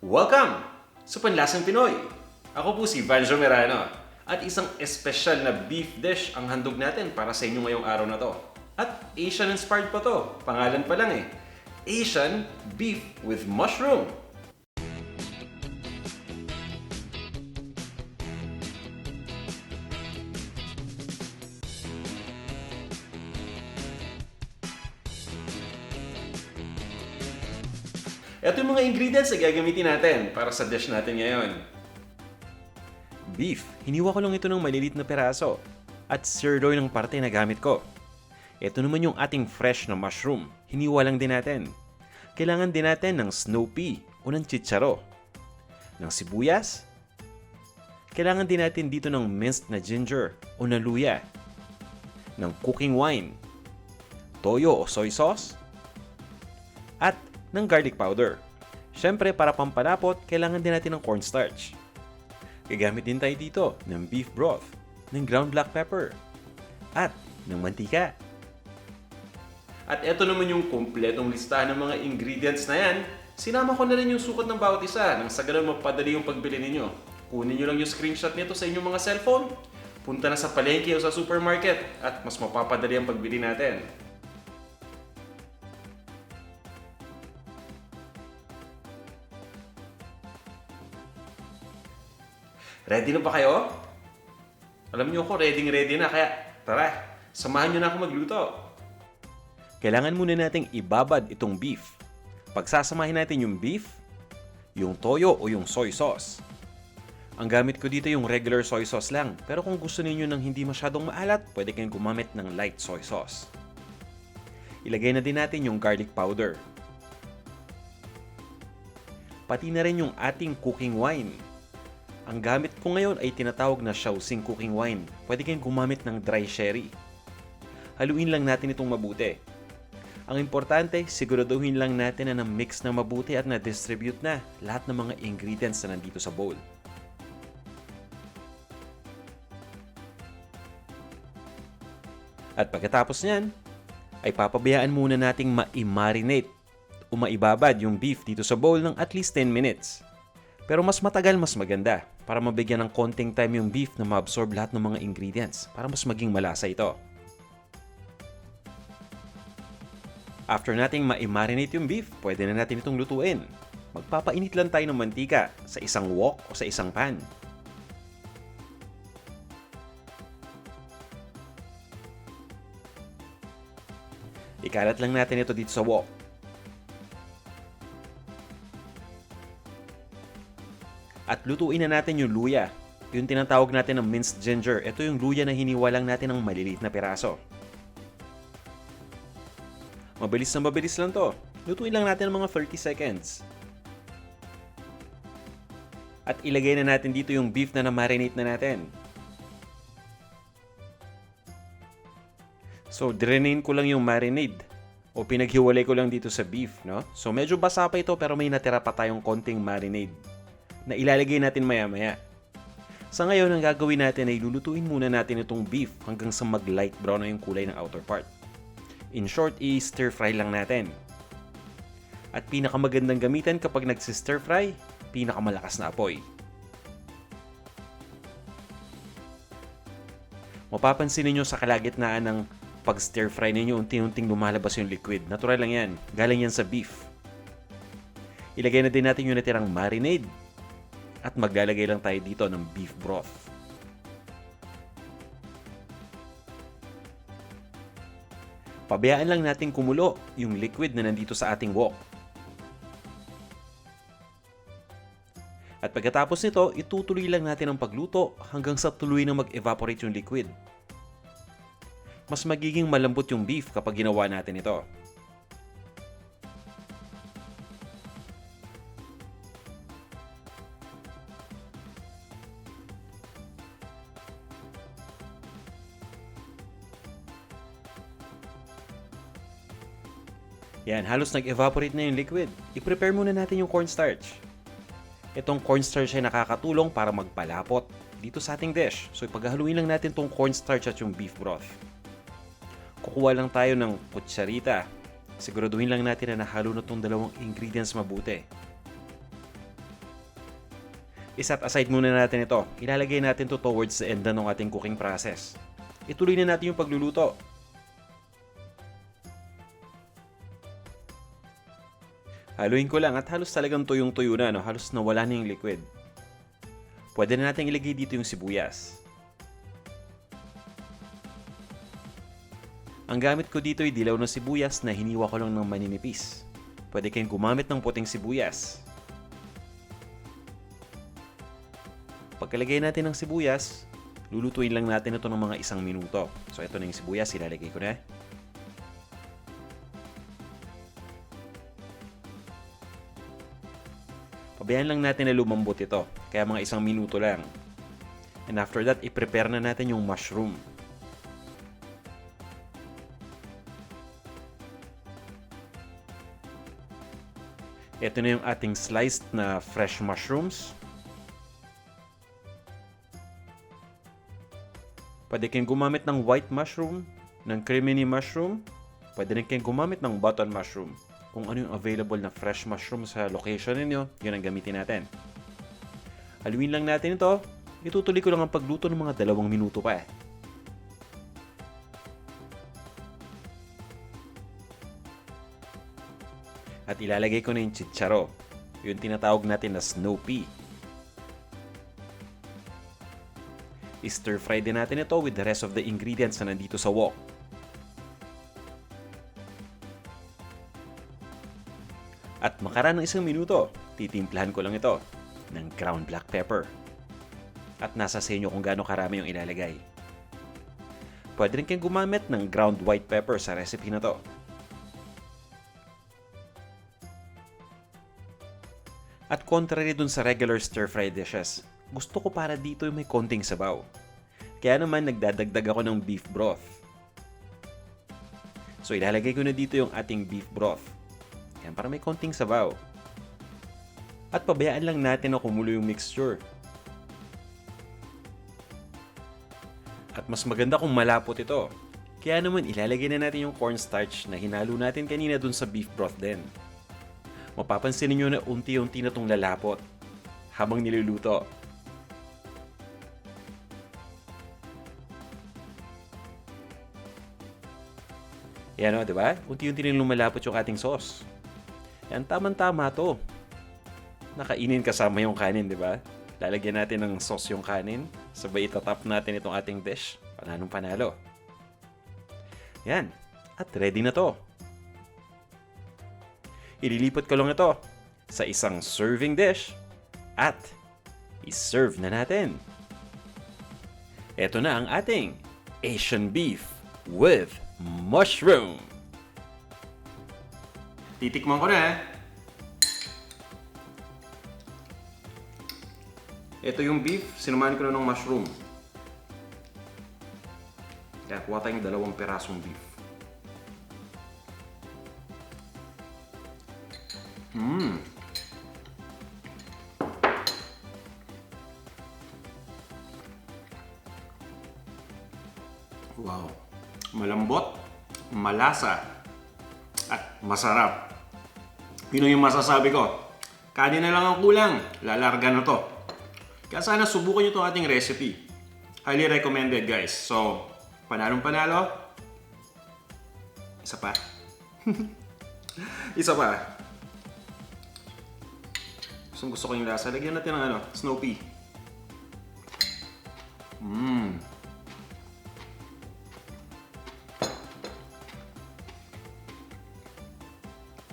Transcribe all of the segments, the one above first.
Welcome sa Panlasang Pinoy! Ako po si Vanjo Merano at isang espesyal na beef dish ang handog natin para sa inyo ngayong araw na to. At Asian-inspired pa to, pangalan pa lang eh. Asian Beef with Mushroom. Ito yung mga ingredients na gagamitin natin para sa dish natin ngayon. Beef, hiniwa ko lang ito ng malilit na peraso at sirloin ng parte na gamit ko. Ito naman yung ating fresh na mushroom, hiniwa lang din natin. Kailangan din natin ng snow pea o ng chicharo, ng sibuyas. Kailangan din natin dito ng minced na ginger o na luya, ng cooking wine, toyo o soy sauce, at ng garlic powder. Siyempre, para pampalapot, kailangan din natin ng cornstarch. Gagamit din tayo dito ng beef broth, ng ground black pepper, at ng mantika. At ito naman yung kumpletong listahan ng mga ingredients na yan. Sinama ko na rin yung sukat ng bawat isa nang sa ganun mapadali yung pagbili ninyo. Kunin nyo lang yung screenshot nito sa inyong mga cellphone. Punta na sa palengke o sa supermarket at mas mapapadali ang pagbili natin. Ready na ba kayo? Alam niyo ako, ready na. Kaya tara, samahan niyo na ako magluto. Kailangan muna nating ibabad itong beef. Pagsasamahin natin yung beef, yung toyo o yung soy sauce. Ang gamit ko dito yung regular soy sauce lang. Pero kung gusto niyo ng hindi masyadong maalat, pwede kayong gumamit ng light soy sauce. Ilagay na din natin yung garlic powder. Pati na rin yung ating cooking wine. Ang gamit ko ngayon ay tinatawag na Shaoxing cooking wine. Pwede kayong gumamit ng dry sherry. Haluin lang natin itong mabuti. Ang importante, siguraduhin lang natin na na-mix na mabuti at na-distribute na lahat ng mga ingredients na nandito sa bowl. At pagkatapos niyan, ay papabayaan muna nating ma-marinate o maibabad yung beef dito sa bowl ng at least 10 minutes. Pero mas matagal, mas maganda para mabigyan ng konting time yung beef na ma-absorb lahat ng mga ingredients para mas maging malasa ito. After nating ma-marinate yung beef, pwede na natin itong lutuin. Magpapainit lang tayo ng mantika sa isang wok o sa isang pan. Ikalat lang natin ito dito sa wok. At lutuin na natin yung luya. Yung tinatawag natin ng minced ginger. Ito yung luya na hiniwa lang natin ng maliliit na piraso. Mabilis na mabilis lang to. Lutuin lang natin ng mga 30 seconds. At ilagay na natin dito yung beef na na-marinate na natin. So, drainin ko lang yung marinade. O pinaghiwalay ko lang dito sa beef, no? So, medyo basa pa ito pero may natira pa tayong konting marinade na ilalagay natin maya-maya. Sa ngayon, ang gagawin natin ay lulutuin muna natin itong beef hanggang sa mag-light brown na yung kulay ng outer part. In short, i-stir fry lang natin. At pinakamagandang gamitan kapag nagsi-stir fry, pinakamalakas na apoy. Mapapansin niyo sa kalagitnaan ng pag-stir fry ninyo, unti-unting lumalabas yung liquid. Natural lang yan. Galing yan sa beef. Ilagay na din natin yung natirang marinade. At maglalagay lang tayo dito ng beef broth. Pabayaan lang natin kumulo yung liquid na nandito sa ating wok. At pagkatapos nito, itutuloy lang natin ang pagluto hanggang sa tuloy na mag-evaporate yung liquid. Mas magiging malambot yung beef kapag ginawa natin ito. Yan, halos nag-evaporate na yung liquid. I-prepare muna natin yung cornstarch. Itong cornstarch ay nakakatulong para magpalapot dito sa ating dish. So ipaghahaluin lang natin itong cornstarch at yung beef broth. Kukuha lang tayo ng kutsarita. Siguraduhin lang natin na nahalo na itong dalawang ingredients mabuti. Iset aside muna natin ito. Ilalagay natin to towards the end na ng ating cooking process. Ituloy na natin yung pagluluto. Haluin ko lang at halos talagang tuyong-tuyo na, no? Halos nawala na yung liquid. Pwede na natin ilagay dito yung sibuyas. Ang gamit ko dito ay dilaw na sibuyas na hiniwa ko lang ng maninipis. Pwede kayong gumamit ng puting sibuyas. Pagkalagay natin ng sibuyas, lulutuin lang natin ito ng mga 1 minuto. So ito na yung sibuyas, ilalagay ko na. Pabayaan lang natin na lumambot ito, kaya mga 1 minuto lang. And after that, i-prepare na natin yung mushroom. Ito na yung ating sliced na fresh mushrooms. Pwede kayong gumamit ng white mushroom, ng creamy mushroom. Pwede rin kayong gumamit ng button mushroom. Kung ano yung available na fresh mushroom sa location ninyo, yun ang gamitin natin. Haluin lang natin ito. Itutuloy ko lang ang pagluto ng mga 2 minuto pa. At ilalagay ko na yung chicharo. Yung tinatawag natin na snow pea. I-stir fry din natin ito with the rest of the ingredients na nandito sa wok. At makaraan ng 1 minuto, titimplahan ko lang ito ng ground black pepper. At nasa sa inyo kung gaano karami yung ilalagay. Pwede rin kayong gumamit ng ground white pepper sa recipe na to. At contrary dun sa regular stir-fry dishes, gusto ko para dito yung may konting sabaw. Kaya naman nagdadagdag ako ng beef broth. So ilalagay ko na dito yung ating beef broth. Yan, para may konting sabaw. At pabayaan lang natin na kumulo yung mixture. At mas maganda kung malapot ito. Kaya naman ilalagay na natin yung cornstarch na hinalo natin kanina dun sa beef broth din. Mapapansin niyo na unti-unti na itong lalapot habang niluluto. Yan o, diba? Unti-unti na lumalapot yung ating sauce. Yan, tamang-tama to. Nakainin kasama yung kanin, diba? Lalagyan natin ng sauce yung kanin. Sabay itatap natin itong ating dish. Pananong panalo. Yan. At ready na to. Ililipat ko lang ito sa isang serving dish at iserve na natin. Ito na ang ating Asian beef with mushroom. Titikman ko na. Ito yung beef, sinamahan ko na ng mushroom. Kaya kuha tayong 2 pirasong beef. Wow. Malambot, malasa, at masarap. Yun yung masasabi ko. Kanin na lang ang kulang. Lalarga na to. Kaya sana subukan nyo itong ating recipe. Highly recommended, guys. So, panalong panalo. Isa pa. Isa pa. Gusto ko yung lasa. Lagyan natin ng snow pea.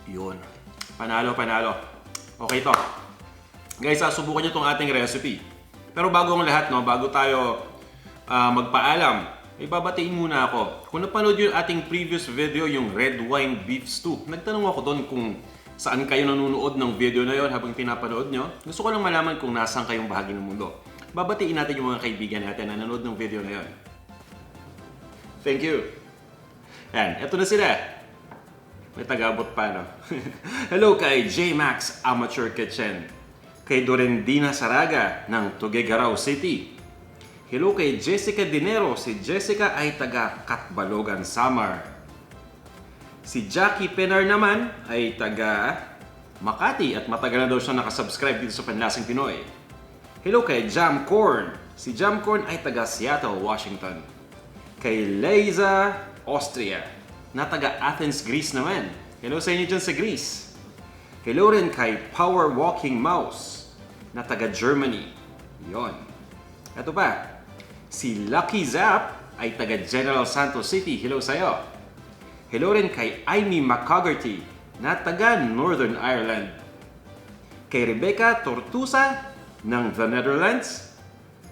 Yun. Panalo, panalo. Okay to. Guys, subukan nyo itong ating recipe. Pero bago ang lahat, no, bago tayo magpaalam, ibabatiin muna ako. Kung napanood yung ating previous video, yung red wine beef stew, nagtanong ako doon kung saan kayo nanonood ng video na yon habang pinapanood nyo. Gusto ko lang malaman kung nasaan kayong bahagi ng mundo. Babatiin natin yung mga kaibigan natin na nanonood ng video na yon. Thank you. Yan, eto na sila. May tagabot pa, no? Hello kay J-Max Amateur Kitchen. Kay Dorendina Saraga ng Tuguegarao City. Hello kay Jessica Dinero. Si Jessica ay taga Catbalogan, Samar. Si Jackie Penar naman ay taga Makati at matagal na daw siya nakasubscribe dito sa Panlasang Pinoy. Hello kay Jam Corn. Si Jam Corn ay taga Seattle, Washington. Kay Leiza, Austria, na taga Athens, Greece naman. Hello sa inyo dyan sa Greece. Hello rin kay Power Walking Mouse, na taga Germany. Yon. Ito pa, si Lucky Zap ay taga General Santos City. Hello sa'yo. Hello rin kay Amy McCoggerty, na taga Northern Ireland. Kay Rebecca Tortusa ng The Netherlands.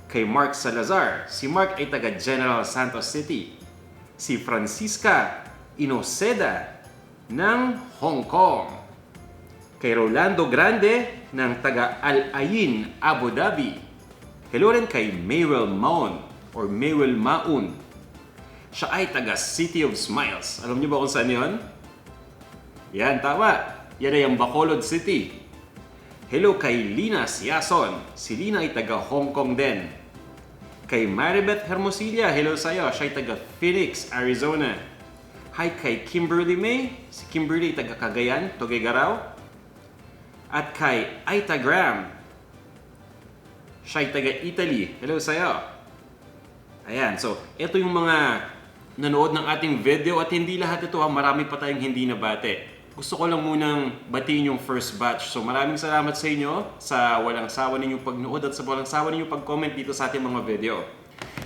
Kay Mark Salazar. Si Mark ay taga General Santos City. Si Francisca Inoceda ng Hong Kong. Kay Rolando Grande ng taga Al Ain, Abu Dhabi. Hello rin kay Maywell Maun or Maywell Maun. Siya ay taga City of Smiles. Alam niyo ba kung saan yun? Yan, tama. Yan ay ang Bacolod City. Hello kay Lina Siason. Si Lina ay taga Hong Kong din. Kay Maribeth Hermosilla, hello sa'yo. Siya ay taga Phoenix, Arizona. Hi kay Kimberly May. Si Kimberly ay taga Cagayan, Tuguegarao. At kay Aita Graham. Siya ay taga Italy. Hello sa'yo. Ayan, so ito yung mga nanood ng ating video at hindi lahat ito, marami pa tayong hindi nabate. Gusto ko lang munang batiin yung first batch. So maraming salamat sa inyo sa walang sawa ninyong pagnood at sa walang sawa ninyong pag-comment dito sa ating mga video.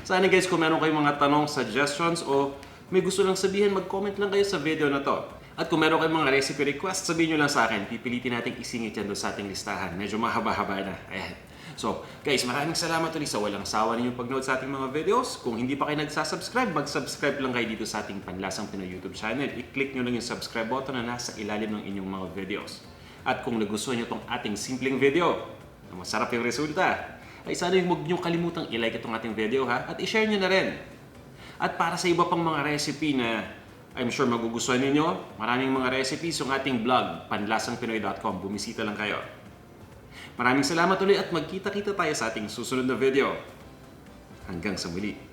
Sana guys, kung meron kayong mga tanong, suggestions o may gusto lang sabihin, mag-comment lang kayo sa video na to. At kung meron kayong mga recipe request, sabihin nyo lang sa akin. Pipilitin natin isingit yan doon sa ating listahan. Medyo mahaba-haba na. Ayan. So, guys, maraming salamat ulit sa walang sawa ninyong pag-nood sa ating mga videos. Kung hindi pa kayo nagsasubscribe, mag-subscribe lang kayo dito sa ating Panlasang Pinoy YouTube channel. I-click nyo lang yung subscribe button na nasa ilalim ng inyong mga videos. At kung nagustuhan nyo itong ating simpleng video, na masarap yung resulta, ay sana huwag nyo kalimutang i-like itong ating video ha, at i-share nyo na rin. At para sa iba pang mga recipe na I'm sure magugustuhan ninyo, maraming mga recipes yung ating blog, panlasangpinoy.com. Bumisita lang kayo. Maraming salamat ulit at magkita-kita tayo sa ating susunod na video. Hanggang sa muli.